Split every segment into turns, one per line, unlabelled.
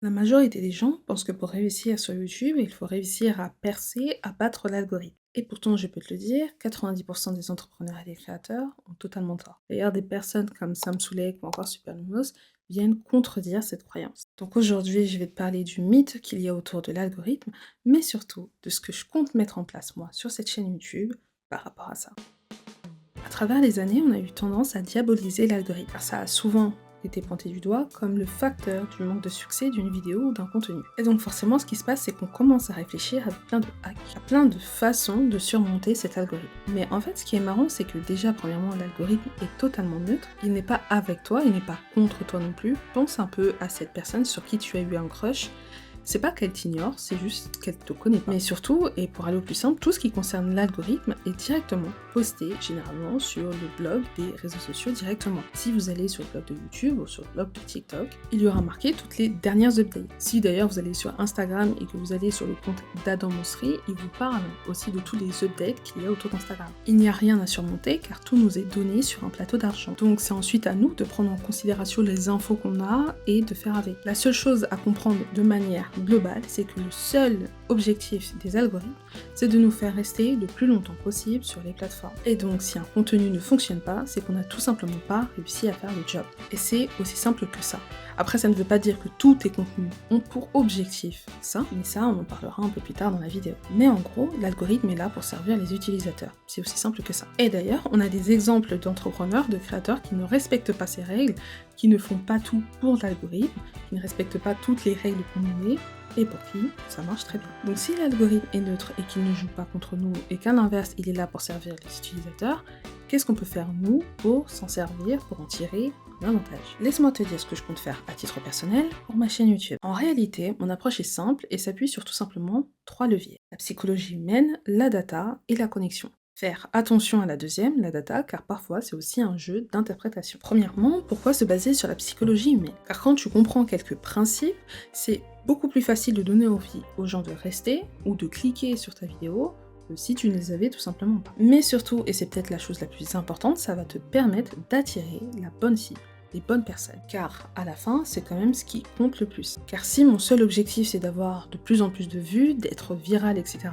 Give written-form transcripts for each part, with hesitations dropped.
La majorité des gens pensent que pour réussir sur YouTube, il faut réussir à percer, à battre l'algorithme. Et pourtant, je peux te le dire, 90% des entrepreneurs et des créateurs ont totalement tort. D'ailleurs, des personnes comme Sam Soulek ou encore Supernomos viennent contredire cette croyance. Donc aujourd'hui, je vais te parler du mythe qu'il y a autour de l'algorithme, mais surtout de ce que je compte mettre en place moi sur cette chaîne YouTube par rapport à ça. À travers les années, on a eu tendance à diaboliser l'algorithme, car ça a souvent été pointé du doigt comme le facteur du manque de succès d'une vidéo ou d'un contenu. Et donc forcément, ce qui se passe, c'est qu'on commence à réfléchir à plein de hacks, à plein de façons de surmonter cet algorithme. Mais en fait, ce qui est marrant, c'est que déjà, premièrement, l'algorithme est totalement neutre, il n'est pas avec toi, il n'est pas contre toi non plus. Pense un peu à cette personne sur qui tu as eu un crush. C'est pas qu'elle t'ignore, c'est juste qu'elle te connaît pas. Mais surtout, et pour aller au plus simple, tout ce qui concerne l'algorithme est directement posté généralement sur le blog des réseaux sociaux directement. Si vous allez sur le blog de YouTube ou sur le blog de TikTok, il y aura marqué toutes les dernières updates. Si d'ailleurs vous allez sur Instagram et que vous allez sur le compte d'Adam Mosseri, il vous parle aussi de tous les updates qu'il y a autour d'Instagram. Il n'y a rien à surmonter car tout nous est donné sur un plateau d'argent. Donc c'est ensuite à nous de prendre en considération les infos qu'on a et de faire avec. La seule chose à comprendre de manière globale, c'est que le seul objectif des algorithmes, c'est de nous faire rester le plus longtemps possible sur les plateformes. Et donc, si un contenu ne fonctionne pas, c'est qu'on n'a tout simplement pas réussi à faire le job. Et c'est aussi simple que ça. Après, ça ne veut pas dire que tous tes contenus ont pour objectif ça, mais ça, on en parlera un peu plus tard dans la vidéo. Mais en gros, l'algorithme est là pour servir les utilisateurs. C'est aussi simple que ça. Et d'ailleurs, on a des exemples d'entrepreneurs, de créateurs qui ne respectent pas ces règles, qui ne font pas tout pour l'algorithme, qui ne respectent pas toutes les règles qu'on nous met, et pour qui ça marche très bien. Donc si l'algorithme est neutre et qu'il ne joue pas contre nous, et qu'à l'inverse, il est là pour servir les utilisateurs, qu'est-ce qu'on peut faire nous pour s'en servir, pour en tirer un avantage? Laisse-moi te dire ce que je compte faire à titre personnel pour ma chaîne YouTube. En réalité, mon approche est simple et s'appuie sur tout simplement 3 leviers. La psychologie humaine, la data et la connexion. Faire attention à la deuxième, la data, car parfois c'est aussi un jeu d'interprétation. Premièrement, pourquoi se baser sur la psychologie humaine? Car quand tu comprends quelques principes, c'est beaucoup plus facile de donner envie aux gens de rester ou de cliquer sur ta vidéo que si tu ne les avais tout simplement pas. Mais surtout, et c'est peut-être la chose la plus importante, ça va te permettre d'attirer la bonne cible, les bonnes personnes. Car à la fin, c'est quand même ce qui compte le plus. Car si mon seul objectif c'est d'avoir de plus en plus de vues, d'être viral, etc.,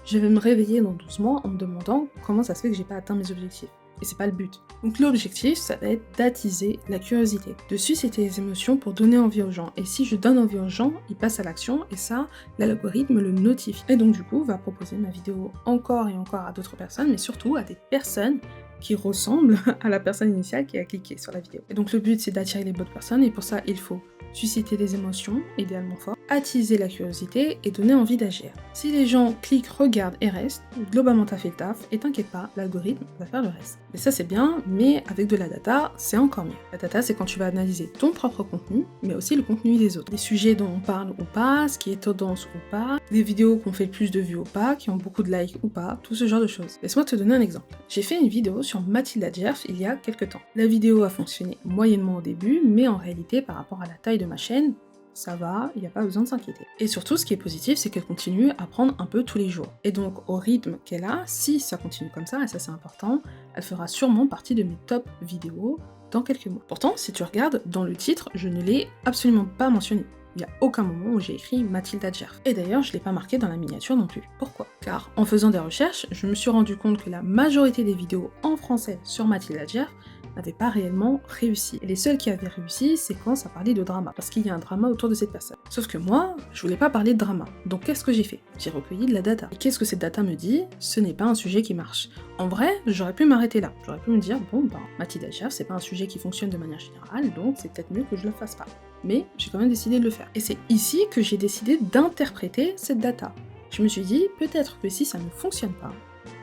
je vais me réveiller dans 12 mois en me demandant comment ça se fait que j'ai pas atteint mes objectifs. Et c'est pas le but. Donc l'objectif, ça va être d'attiser la curiosité, de susciter les émotions pour donner envie aux gens. Et si je donne envie aux gens, ils passent à l'action et ça, l'algorithme le notifie. Et donc du coup, va proposer ma vidéo encore et encore à d'autres personnes, mais surtout à des personnes qui ressemblent à la personne initiale qui a cliqué sur la vidéo. Et donc le but, c'est d'attirer les bonnes personnes et pour ça, il faut susciter des émotions, idéalement fortes, attiser la curiosité et donner envie d'agir. Si les gens cliquent, regardent et restent, globalement t'as fait le taf et t'inquiète pas, l'algorithme va faire le reste. Et ça c'est bien, mais avec de la data, c'est encore mieux. La data c'est quand tu vas analyser ton propre contenu, mais aussi le contenu des autres. Les sujets dont on parle ou pas, ce qui est tendance ou pas, des vidéos qui ont fait le plus de vues ou pas, qui ont beaucoup de likes ou pas, tout ce genre de choses. Laisse-moi te donner un exemple. J'ai fait une vidéo sur Mathilda Djerf il y a quelques temps. La vidéo a fonctionné moyennement au début, mais en réalité par rapport à la taille de ma chaîne, ça va, il n'y a pas besoin de s'inquiéter. Et surtout, ce qui est positif, c'est qu'elle continue à prendre un peu tous les jours. Et donc, au rythme qu'elle a, si ça continue comme ça, et ça c'est important, elle fera sûrement partie de mes top vidéos dans quelques mois. Pourtant, si tu regardes, dans le titre, je ne l'ai absolument pas mentionné. Il n'y a aucun moment où j'ai écrit Mathilda Djerf. Et d'ailleurs, je ne l'ai pas marqué dans la miniature non plus. Pourquoi? Car en faisant des recherches, je me suis rendu compte que la majorité des vidéos en français sur Mathilda Djerf n'avaient pas réellement réussi. Et les seuls qui avaient réussi, c'est quand ça parlait de drama, parce qu'il y a un drama autour de cette personne. Sauf que moi, je voulais pas parler de drama. Donc qu'est-ce que j'ai fait? J'ai recueilli de la data. Et qu'est-ce que cette data me dit? Ce n'est pas un sujet qui marche. En vrai, j'aurais pu m'arrêter là. J'aurais pu me dire, bon ben, Mathilda Djerf, c'est pas un sujet qui fonctionne de manière générale, donc c'est peut-être mieux que je le fasse pas. Mais j'ai quand même décidé de le faire. Et c'est ici que j'ai décidé d'interpréter cette data. Je me suis dit, peut-être que si ça ne fonctionne pas,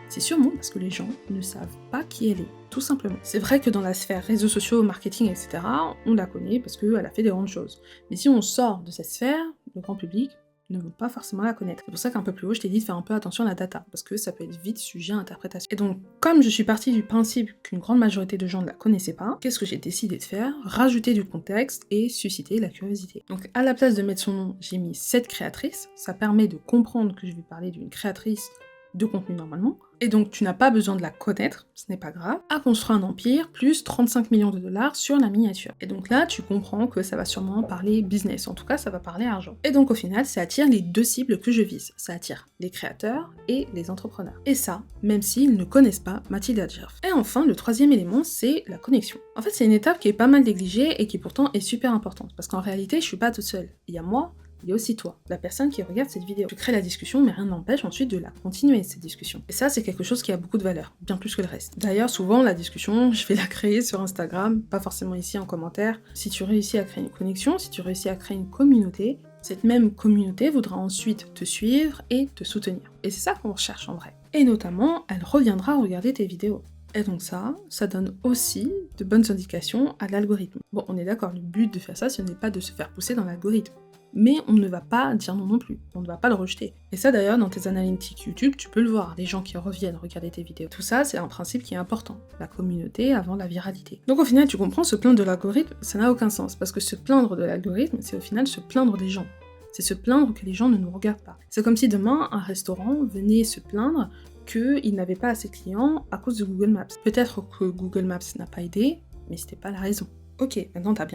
c'est sûrement parce que les gens ne savent pas qui elle est, tout simplement. C'est vrai que dans la sphère réseaux sociaux, marketing, etc., on la connaît parce qu'elle a fait des grandes choses. Mais si on sort de cette sphère, le grand public ne vont pas forcément la connaître. C'est pour ça qu'un peu plus haut, je t'ai dit de faire un peu attention à la data, parce que ça peut être vite sujet à interprétation. Et donc, comme je suis partie du principe qu'une grande majorité de gens ne la connaissaient pas, qu'est-ce que j'ai décidé de faire? Rajouter du contexte et susciter la curiosité. Donc, à la place de mettre son nom, j'ai mis cette créatrice. Ça permet de comprendre que je vais parler d'une créatrice de contenu normalement. Et donc tu n'as pas besoin de la connaître, ce n'est pas grave, a construit un empire plus 35 millions de dollars sur la miniature. Et donc là, tu comprends que ça va sûrement parler business, en tout cas ça va parler argent. Et donc au final, ça attire les deux cibles que je vise. Ça attire les créateurs et les entrepreneurs. Et ça, même s'ils ne connaissent pas Mathilda Djerf. Et enfin, le troisième élément, c'est la connexion. En fait, c'est une étape qui est pas mal négligée et qui pourtant est super importante. Parce qu'en réalité, je suis pas toute seule. Il y a moi, il y a aussi toi, la personne qui regarde cette vidéo. Tu crées la discussion, mais rien n'empêche ensuite de la continuer, cette discussion. Et ça, c'est quelque chose qui a beaucoup de valeur, bien plus que le reste. D'ailleurs, souvent, la discussion, je vais la créer sur Instagram, pas forcément ici en commentaire. Si tu réussis à créer une connexion, si tu réussis à créer une communauté, cette même communauté voudra ensuite te suivre et te soutenir. Et c'est ça qu'on recherche en vrai. Et notamment, elle reviendra regarder tes vidéos. Et donc ça donne aussi de bonnes indications à l'algorithme. Bon, on est d'accord, le but de faire ça, ce n'est pas de se faire pousser dans l'algorithme. Mais on ne va pas dire non plus, on ne va pas le rejeter. Et ça d'ailleurs, dans tes analytics YouTube, tu peux le voir, les gens qui reviennent regarder tes vidéos. Tout ça, c'est un principe qui est important, la communauté avant la viralité. Donc au final, tu comprends, se plaindre de l'algorithme, ça n'a aucun sens, parce que se plaindre de l'algorithme, c'est au final se plaindre des gens. C'est se plaindre que les gens ne nous regardent pas. C'est comme si demain, un restaurant venait se plaindre qu'il n'avait pas assez de clients à cause de Google Maps. Peut-être que Google Maps n'a pas aidé, mais c'était pas la raison. Ok, maintenant t'as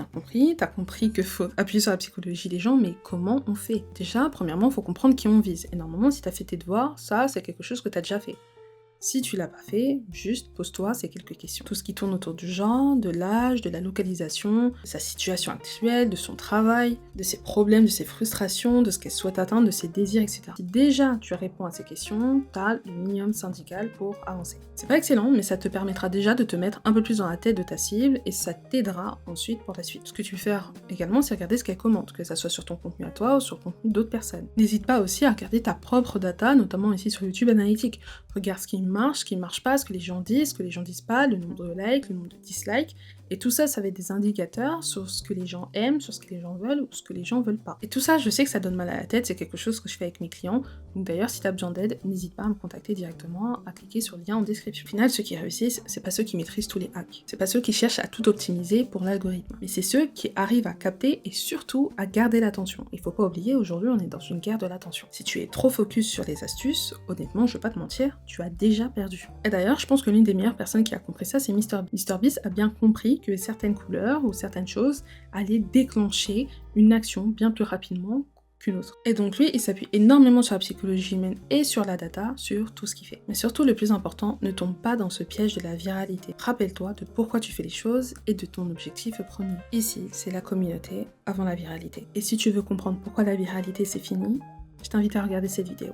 compris qu'il faut appuyer sur la psychologie des gens, mais comment on fait? Déjà, premièrement, il faut comprendre qui on vise. Et normalement, si t'as fait tes devoirs, ça, c'est quelque chose que t'as déjà fait. Si tu l'as pas fait, juste pose-toi ces quelques questions. Tout ce qui tourne autour du genre, de l'âge, de la localisation, de sa situation actuelle, de son travail, de ses problèmes, de ses frustrations, de ce qu'elle souhaite atteindre, de ses désirs, etc. Si déjà tu réponds à ces questions, t'as le minimum syndical pour avancer. C'est pas excellent, mais ça te permettra déjà de te mettre un peu plus dans la tête de ta cible et ça t'aidera ensuite pour la suite. Ce que tu peux faire également, c'est regarder ce qu'elle commente, que ça soit sur ton contenu à toi ou sur le contenu d'autres personnes. N'hésite pas aussi à regarder ta propre data, notamment ici sur YouTube Analytics. Regarde ce qui marche pas, ce que les gens disent pas, le nombre de likes, le nombre de dislikes, et tout ça, ça va être des indicateurs sur ce que les gens aiment, sur ce que les gens veulent ou ce que les gens veulent pas. Et tout ça, je sais que ça donne mal à la tête, c'est quelque chose que je fais avec mes clients, donc d'ailleurs, si tu as besoin d'aide, n'hésite pas à me contacter directement, à cliquer sur le lien en description. Au final, ceux qui réussissent, c'est pas ceux qui maîtrisent tous les hacks, c'est pas ceux qui cherchent à tout optimiser pour l'algorithme, mais c'est ceux qui arrivent à capter et surtout à garder l'attention. Il faut pas oublier, aujourd'hui, on est dans une guerre de l'attention. Si tu es trop focus sur les astuces, honnêtement, je vais pas te mentir, tu as déjà perdu. Et d'ailleurs, je pense que l'une des meilleures personnes qui a compris ça, c'est MrBeast. MrBeast a bien compris que certaines couleurs ou certaines choses allaient déclencher une action bien plus rapidement qu'une autre. Et donc lui, il s'appuie énormément sur la psychologie humaine et sur la data, sur tout ce qu'il fait. Mais surtout, le plus important, ne tombe pas dans ce piège de la viralité. Rappelle-toi de pourquoi tu fais les choses et de ton objectif premier. Ici, c'est la communauté avant la viralité. Et si tu veux comprendre pourquoi la viralité c'est fini, je t'invite à regarder cette vidéo.